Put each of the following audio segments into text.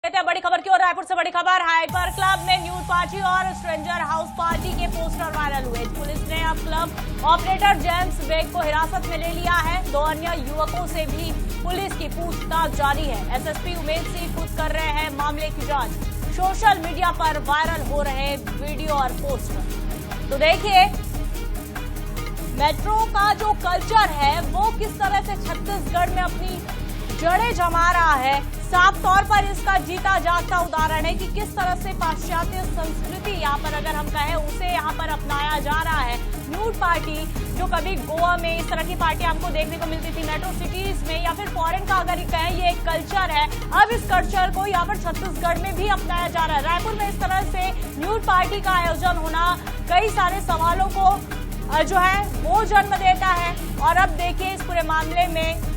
बड़ी खबर की ओर। रायपुर से बड़ी खबर। हाइपर क्लब में न्यूड पार्टी और स्ट्रेंजर हाउस पार्टी के पोस्टर वायरल हुए। पुलिस ने अब क्लब ऑपरेटर जेम्स बेग को हिरासत में ले लिया है। 2 अन्य युवकों से भी पुलिस की पूछताछ जारी है। एसएसपी उमेश सिंह खुद कर रहे हैं मामले की जांच। सोशल मीडिया पर वायरल हो रहे वीडियो और पोस्टर। तो देखिए, मेट्रो का जो कल्चर है वो किस तरह से छत्तीसगढ़ में अपनी जड़ें जमा रहा है। साफ तौर पर इसका जीता जागता उदाहरण है कि किस तरह से पाश्चात्य संस्कृति यहाँ पर अगर हम कहें उसे यहाँ पर अपनाया जा रहा है। न्यूड पार्टी जो कभी गोवा में इस तरह की पार्टी हमको देखने को मिलती थी मेट्रो सिटीज में या फिर फॉरेन का अगर कहें ये एक कल्चर है, अब इस कल्चर को यहाँ पर छत्तीसगढ़ में भी अपनाया जा रहा है। रायपुर में इस तरह से न्यूड पार्टी का आयोजन होना कई सारे सवालों को जो है वो जन्म देता है। और अब देखिए, इस पूरे मामले में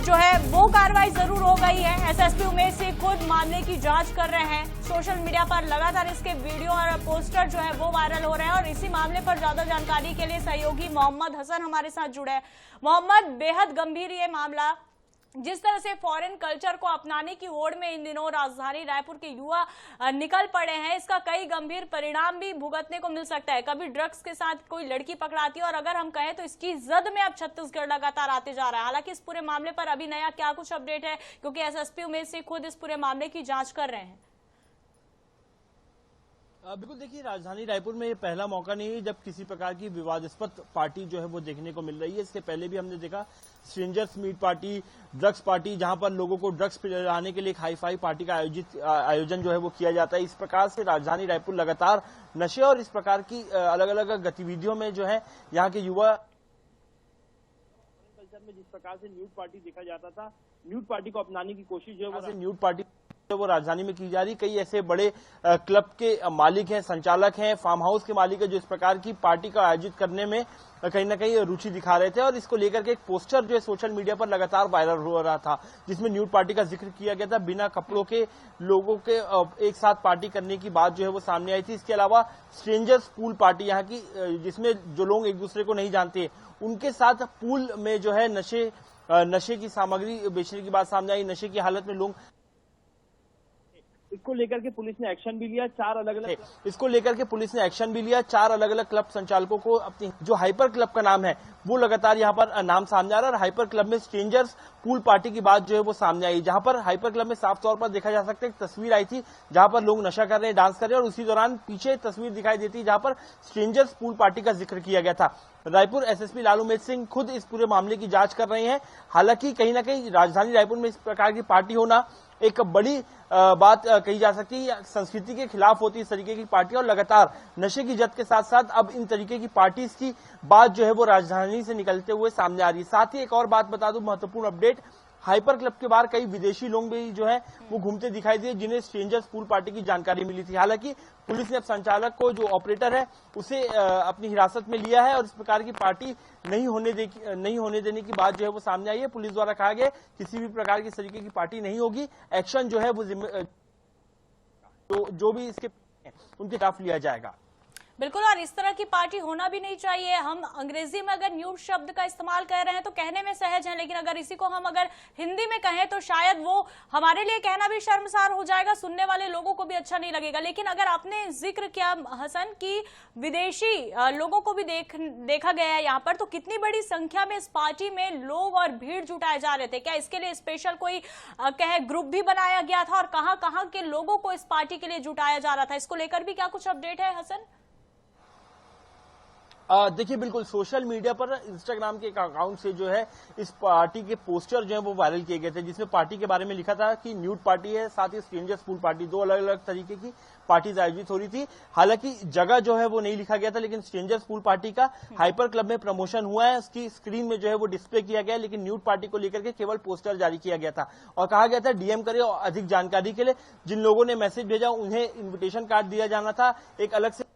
जो है वो कार्रवाई जरूर हो गई है। एसएसपी उमेश सिंह खुद मामले की जांच कर रहे हैं। सोशल मीडिया पर लगातार इसके वीडियो और पोस्टर जो है वो वायरल हो रहे हैं। और इसी मामले पर ज्यादा जानकारी के लिए सहयोगी मोहम्मद हसन हमारे साथ जुड़े हैं। मोहम्मद, बेहद गंभीर ये मामला, जिस तरह से फॉरेन कल्चर को अपनाने की होड़ में इन दिनों राजधानी रायपुर के युवा निकल पड़े हैं, इसका कई गंभीर परिणाम भी भुगतने को मिल सकता है। कभी ड्रग्स के साथ कोई लड़की पकड़ाती है और अगर हम कहें तो इसकी जद में अब छत्तीसगढ़ लगातार आते जा रहा है। हालांकि इस पूरे मामले पर अभी नया क्या कुछ अपडेट है, क्योंकि एसएसपी उमेश सिंह खुद इस पूरे मामले की जांच कर रहे हैं। बिल्कुल, देखिए, राजधानी रायपुर में ये पहला मौका नहीं है जब किसी प्रकार की विवादास्पद पार्टी जो है वो देखने को मिल रही है। इससे पहले भी हमने देखा strangers meet party, drugs party, जहां पर लोगों को ड्रग्स पिलाने के लिए एक हाई-फाई पार्टी का आयोजन जो है वो किया जाता है। इस प्रकार से राजधानी रायपुर लगातार नशे और इस प्रकार की अलग अलग गतिविधियों में जो है यहाँ के युवा कल्चर में जिस प्रकार से न्यूड पार्टी देखा जाता था, न्यूड पार्टी को अपनाने की कोशिश जो है न्यूड पार्टी वो राजधानी में की जा रही। कई ऐसे बड़े क्लब के मालिक हैं, संचालक हैं, फार्म हाउस के मालिक हैं जो इस प्रकार की पार्टी का आयोजित करने में कहीं ना कहीं रुचि दिखा रहे थे। और इसको लेकर के एक पोस्टर जो है सोशल मीडिया पर लगातार वायरल हो रहा था, जिसमें न्यूड पार्टी का जिक्र किया गया था। बिना कपड़ों के लोगों के एक साथ पार्टी करने की बात जो है वो सामने आई थी। इसके अलावा स्ट्रेंजर्स पूल पार्टी यहाँ की, जिसमें जो लोग एक दूसरे को नहीं जानते उनके साथ पूल में जो है नशे की सामग्री बेचने की बात सामने आई। नशे की हालत में लोग, इसको लेकर के पुलिस ने एक्शन भी लिया। 4 अलग अलग क्लब संचालकों को अपनी जो हाइपर क्लब का नाम है वो लगातार यहाँ पर नाम सामने आ रहा है। और हाइपर क्लब में स्ट्रेंजर्स पूल पार्टी की बात जो है वो सामने आई, जहां पर हाइपर क्लब में साफ तौर पर देखा जा सकता है एक तस्वीर आई थी जहां पर लोग नशा कर रहे हैं, डांस कर रहे हैं, और उसी दौरान पीछे तस्वीर दिखाई देती है जहां पर स्ट्रेंजर्स पूल पार्टी का जिक्र किया गया था। रायपुर एसएसपी उमेश सिंह खुद इस पूरे मामले की जांच कर रहे हैं। हालांकि कहीं ना कहीं राजधानी रायपुर में इस प्रकार की पार्टी होना एक बड़ी बात कही जा सकती है। संस्कृति के खिलाफ होती है इस तरीके की पार्टी, और लगातार नशे की जद के साथ साथ अब इन तरीके की पार्टीज की बात जो है वो राजधानी से निकलते हुए सामने आ रही है। साथ ही एक और बात बता दूं, महत्वपूर्ण अपडेट, हाइपर क्लब के बाहर कई विदेशी लोग भी जो है वो घूमते दिखाई दिए, जिन्हें स्ट्रेंजर्स पूल पार्टी की जानकारी मिली थी। हालांकि पुलिस ने अब संचालक को, जो ऑपरेटर है, उसे अपनी हिरासत में लिया है और इस प्रकार की पार्टी नहीं होने देने की बात जो है वो सामने आई है। पुलिस द्वारा कहा गया किसी भी प्रकार की इस तरीके की पार्टी नहीं होगी। एक्शन जो है वो जो भी इसके उनके खिलाफ लिया जाएगा। बिल्कुल, और इस तरह की पार्टी होना भी नहीं चाहिए। हम अंग्रेजी में अगर न्यूड शब्द का इस्तेमाल कर रहे हैं तो कहने में सहज है, लेकिन अगर इसी को हम अगर हिंदी में कहें तो शायद वो हमारे लिए कहना भी शर्मसार हो जाएगा, सुनने वाले लोगों को भी अच्छा नहीं लगेगा। लेकिन अगर आपने जिक्र किया हसन की विदेशी लोगों को भी देखा गया है यहाँ पर, तो कितनी बड़ी संख्या में इस पार्टी में लोग और भीड़ जुटाए जा रहे थे। क्या इसके लिए स्पेशल कोई ग्रुप भी बनाया गया था और कहाँ कहाँ के लोगों को इस पार्टी के लिए जुटाया जा रहा था? इसको लेकर भी क्या कुछ अपडेट है हसन? देखिए, बिल्कुल, सोशल मीडिया पर इंस्टाग्राम के एक अकाउंट से जो है इस पार्टी के पोस्टर जो है वो वायरल किए गए थे, जिसमें पार्टी के बारे में लिखा था कि न्यूड पार्टी है, साथ ही स्ट्रेंजर्स पूल पार्टी, 2 अलग अलग तरीके की पार्टीज आयोजित हो रही थी। हालांकि जगह जो है वो नहीं लिखा गया था, लेकिन स्ट्रेंजर्स पूल पार्टी का हाइपर क्लब में प्रमोशन हुआ है, उसकी स्क्रीन में जो है वो डिस्प्ले किया गया है। लेकिन न्यूड पार्टी को लेकर के केवल पोस्टर जारी किया गया था और कहा गया था डीएम करें और अधिक जानकारी के लिए। जिन लोगों ने मैसेज भेजा उन्हें इन्विटेशन कार्ड दिया जाना था, एक अलग से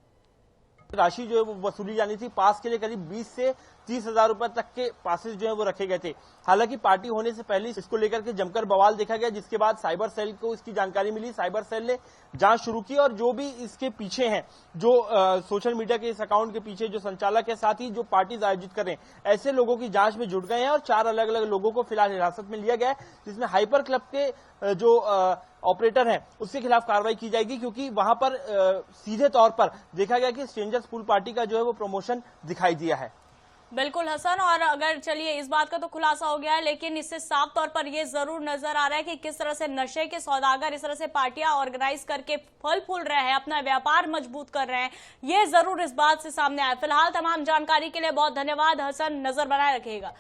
राशि जो है वो वसूली जानी थी। पास के लिए करीब 20 से 30,000 रुपए तक के पासेस जो है वो रखे गए थे। हालांकि पार्टी होने से पहले इसको लेकर के जमकर बवाल देखा गया, जिसके बाद साइबर सेल को इसकी जानकारी मिली। साइबर सेल ने जांच शुरू की और जो भी इसके पीछे हैं, जो सोशल मीडिया के इस अकाउंट के पीछे जो संचालक है, साथ ही जो पार्टीज आयोजित कर रहे हैं, ऐसे लोगों की जांच में जुट गए हैं और 4 अलग अलग लोगों को फिलहाल हिरासत में लिया गया है, जिसमें हाइपर क्लब के जो ऑपरेटर हैं उसके खिलाफ कार्रवाई की जाएगी, क्योंकि वहां पर सीधे तौर पर देखा गया कि स्ट्रेंजर्स पूल पार्टी का जो है वो प्रमोशन दिखाई दिया है। बिल्कुल हसन, और अगर चलिए इस बात का तो खुलासा हो गया है, लेकिन इससे साफ तौर पर यह जरूर नजर आ रहा है कि किस तरह से नशे के सौदागर इस तरह से पार्टियां ऑर्गेनाइज करके फल फूल रहे हैं, अपना व्यापार मजबूत कर रहे हैं, ये जरूर इस बात से सामने आया। फिलहाल तमाम जानकारी के लिए बहुत धन्यवाद हसन, नजर बनाए रखिएगा।